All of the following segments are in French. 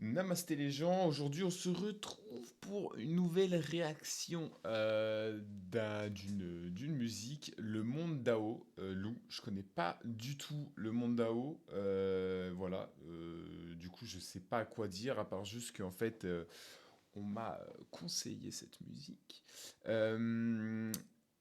Namasté les gens, aujourd'hui on se retrouve pour une nouvelle réaction d'une musique, le monde Dao. Lou, je connais pas du tout le monde Dao, voilà, du coup je sais pas à quoi dire à part juste qu'en fait on m'a conseillé cette musique. Euh,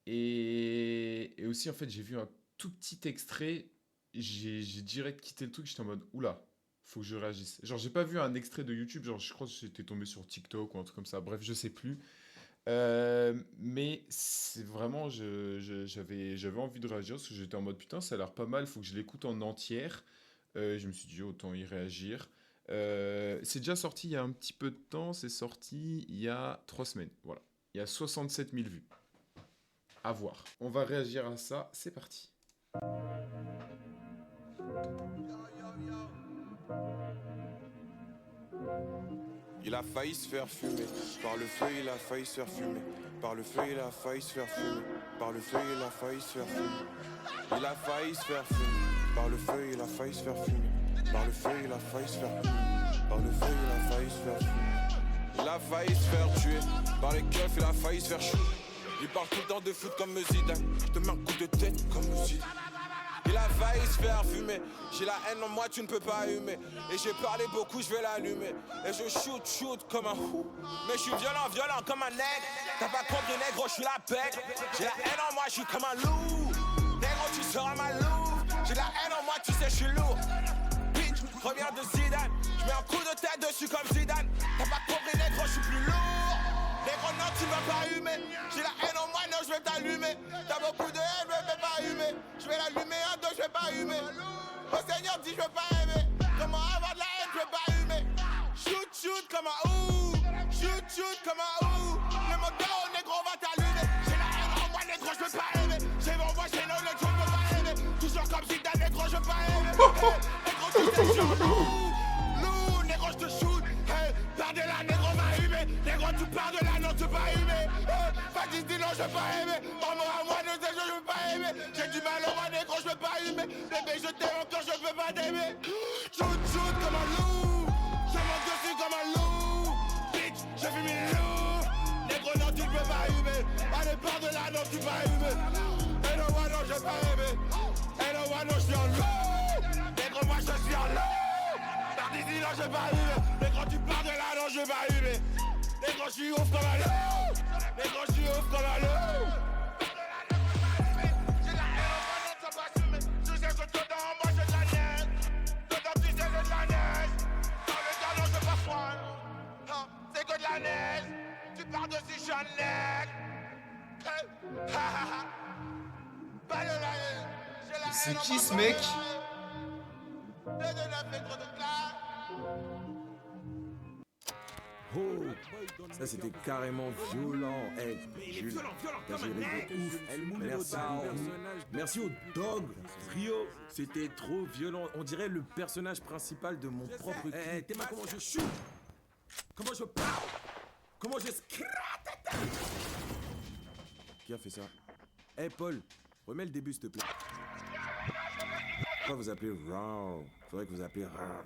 et aussi en fait j'ai vu un tout petit extrait, j'ai direct quitté le truc, j'étais en mode oula, faut que je réagisse. Genre j'ai pas vu un extrait de YouTube, genre je crois que j'étais tombé sur TikTok ou un truc comme ça, bref je sais plus. Mais c'est vraiment, j'avais envie de réagir parce que j'étais en mode putain ça a l'air pas mal, faut que je l'écoute en entière. Je me suis dit autant y réagir. C'est déjà sorti il y a un petit peu de temps, c'est sorti il y a 3 semaines, voilà. Il y a 67 000 vues. À voir. On va réagir à ça, c'est parti. Il a failli se faire fumer. Par le feu, il a failli se faire fumer. Par le feu, il a failli se faire fumer. Par le feu, il a failli se faire fumer. Il a failli se faire fumer. Par le feu, il a failli se faire fumer. Par le feu, il a failli se faire fumer. Par le feu, il a failli se faire fumer. Il a failli se faire tuer. Par les keufs, il a failli se faire chou. Il parle tout le temps de foot comme Zidane. Je te mets un coup de tête comme Zidane. Il a failli se faire fumer. J'ai la haine en moi, tu ne peux pas humer. Et j'ai parlé beaucoup, je vais l'allumer. Et je shoot comme un fou. Mais je suis violent comme un nègre. T'as pas compris, négro, je suis la bec. J'ai la haine en moi, je suis comme un loup. Négro, tu seras ma loup. J'ai la haine en moi, tu sais, je suis lourd. Bitch, reviens de Zidane. Je mets un coup de tête dessus comme Zidane. T'as pas compris, négro, je suis plus lourd. Négro, non, tu vas pas humer. J'ai la haine en moi, non, je vais t'allumer. T'as beaucoup de haine, je vais pas humer. Je vais l'allumer, un dos, je vais pas humer. Au Seigneur dit, je vais pas aimer. Comment avoir de la haine, je vais pas humer. Shoot comme un ouh. Shoot comme un ouh. Le moteur, négro, va t'allumer. J'ai la haine en moi, négro, je veux pas aimer. J'ai mon moi, j'ai le négro, je veux pas aimer. Toujours comme si t'as négro, je veux pas aimer. Négro, tu t'es sur loup, négro, je te shoot. Par de la négro, va humer. Négro, tu pars de là, non, tu veux pas aimer. Vas-y, dis non, je veux pas aimer. À moi, ne sais, je veux pas aimer. J'ai du mal au moi, négro, je veux pas aimer. Bébé, je t'aime encore, je veux pas t'aimer. Shoot comme un loup. Je monte dessus comme un loup. Bitch, je fume une loup. Négro, non, tu peux pas aimer. Allez, pars de là, non, tu peux pas aimer. Hello, non, je veux pas aimer. Hello, non, je suis en loup. Négro, moi, je suis en loup. Par d'ici, non, je veux pas aimer. Négro, tu pars de là, non, je veux pas aimer. Négro, je suis ouf comme un loup. Négro, je suis ouf comme un loup. J'ai la haine au moi, non, ça va assumer. Tu sais que dedans, moi, j'ai de la neige. Dedans, tu sais, j'ai de la neige. Dans le galon, je veux pas froid. C'est que de la neige. Tu pars de si je suis un nègre. Pas de la haine. J'ai la C'est haine en qui moi, ce pas de mec? la haine. De fait trop de classe. Oh, ça c'était carrément violent. Hey, Jules, t'as géré de ouf. Merci, merci au Dog Trio. C'était trop violent. On dirait le personnage principal de mon propre clip. Hey, t'es comment je shoot, comment je parle, comment je scrate. Qui a fait ça? Hey Paul, remets le début s'il te plaît. Pourquoi vous appelez Raw? Faudrait que vous appelez Rar.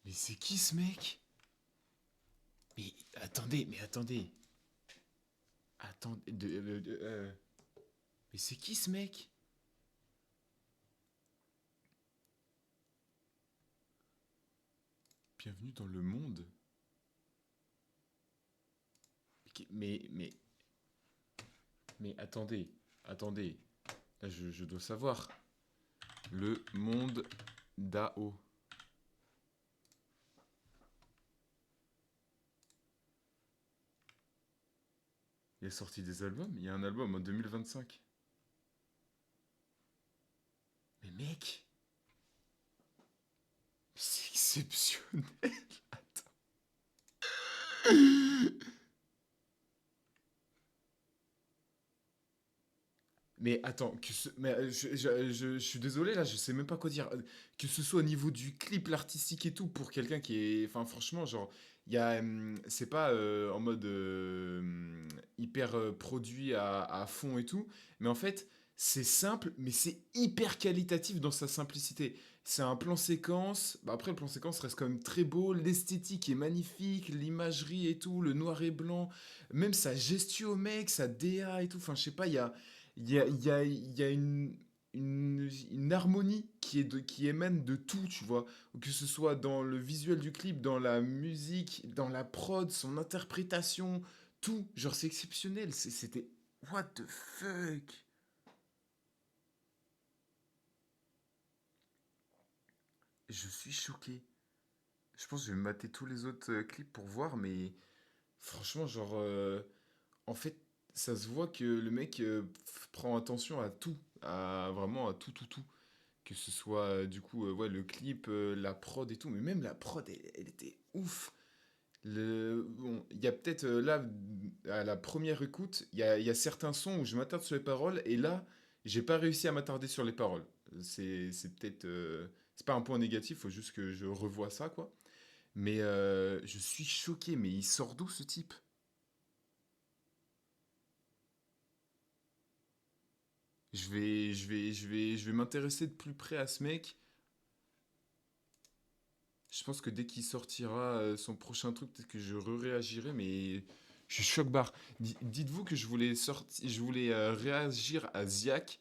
Mais c'est qui ce mec? Mais attendez. Attendez, mais c'est qui ce mec? Bienvenue dans le monde. Mais attendez. Là, je dois savoir. Le monde Dao. Il a sorti des albums? Il y a un album en 2025. Mais mec, c'est exceptionnel. Attends. Mais attends, je suis désolé là, je sais même pas quoi dire. Que ce soit au niveau du clip, l'artistique et tout, pour quelqu'un qui est. Enfin, franchement, genre, il y a. C'est pas en mode hyper produit à fond et tout, mais en fait, c'est simple, mais c'est hyper qualitatif dans sa simplicité. C'est un plan séquence. Bah, après, le plan séquence reste quand même très beau. L'esthétique est magnifique, l'imagerie et tout, le noir et blanc, même sa gestu au mec, sa DA et tout. Enfin, je sais pas, il y a une harmonie qui émane de tout, tu vois. Que ce soit dans le visuel du clip, dans la musique, dans la prod, son interprétation, tout. Genre, c'est exceptionnel. C'était. What the fuck? Je suis choqué. Je pense que je vais mater tous les autres clips pour voir, mais franchement, genre. En fait, ça se voit que le mec prend attention à tout. Vraiment à tout, tout, tout. Que ce soit du coup ouais, le clip, la prod et tout, mais même la prod, elle était ouf. Bon, il y a peut-être là, à la première écoute, il y a certains sons où je m'attarde sur les paroles, et là, j'ai pas réussi à m'attarder sur les paroles. C'est peut-être. C'est pas un point négatif, faut juste que je revoie ça, quoi. Mais je suis choqué, mais il sort d'où ce type? Je vais m'intéresser de plus près à ce mec. Je pense que dès qu'il sortira son prochain truc, peut-être que je réagirai, mais je suis choc-barre. Dites-vous que je voulais réagir à Ziak.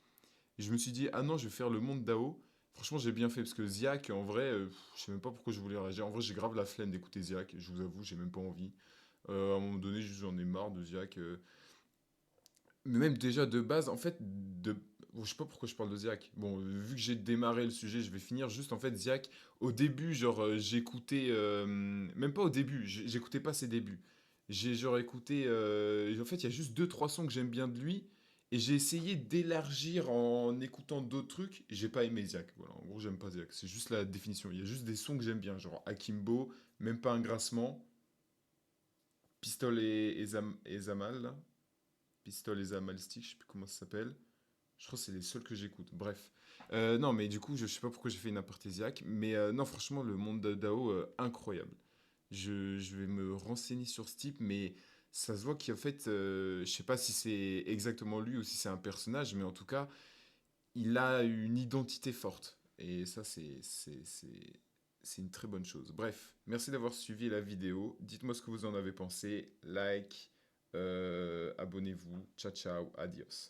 Je me suis dit, ah non, je vais faire le monde d'Ao. Franchement, j'ai bien fait parce que Ziak, en vrai, je sais même pas pourquoi je voulais réagir. En vrai, j'ai grave la flemme d'écouter Ziak, je vous avoue, j'ai même pas envie. À un moment donné, juste, j'en ai marre de Ziak. Mais même déjà de base, en fait, bon, je sais pas pourquoi je parle de Ziak. Bon, vu que j'ai démarré le sujet, je vais finir juste en fait Ziak. Au début, genre j'écoutais, même pas au début, j'écoutais pas ses débuts. J'ai genre écouté, en fait, il y a juste deux trois sons que j'aime bien de lui, et j'ai essayé d'élargir en écoutant d'autres trucs. J'ai pas aimé Ziak. Voilà, en gros, j'aime pas Ziak. C'est juste la définition. Il y a juste des sons que j'aime bien, genre Akimbo, même pas un grassement, Pistol et Zamal, là. Pistol et Zamal Stick, je sais plus comment ça s'appelle. Je crois que c'est les seuls que j'écoute. Bref. Non, mais du coup, je sais pas pourquoi j'ai fait une apartésiaque. Mais non, franchement, le monde d'Ao, incroyable. Je vais me renseigner sur ce type, mais ça se voit qu'en fait, je sais pas si c'est exactement lui ou si c'est un personnage, mais en tout cas, il a une identité forte. Et ça, c'est une très bonne chose. Bref, merci d'avoir suivi la vidéo. Dites-moi ce que vous en avez pensé. Like, abonnez-vous. Ciao, ciao, adios.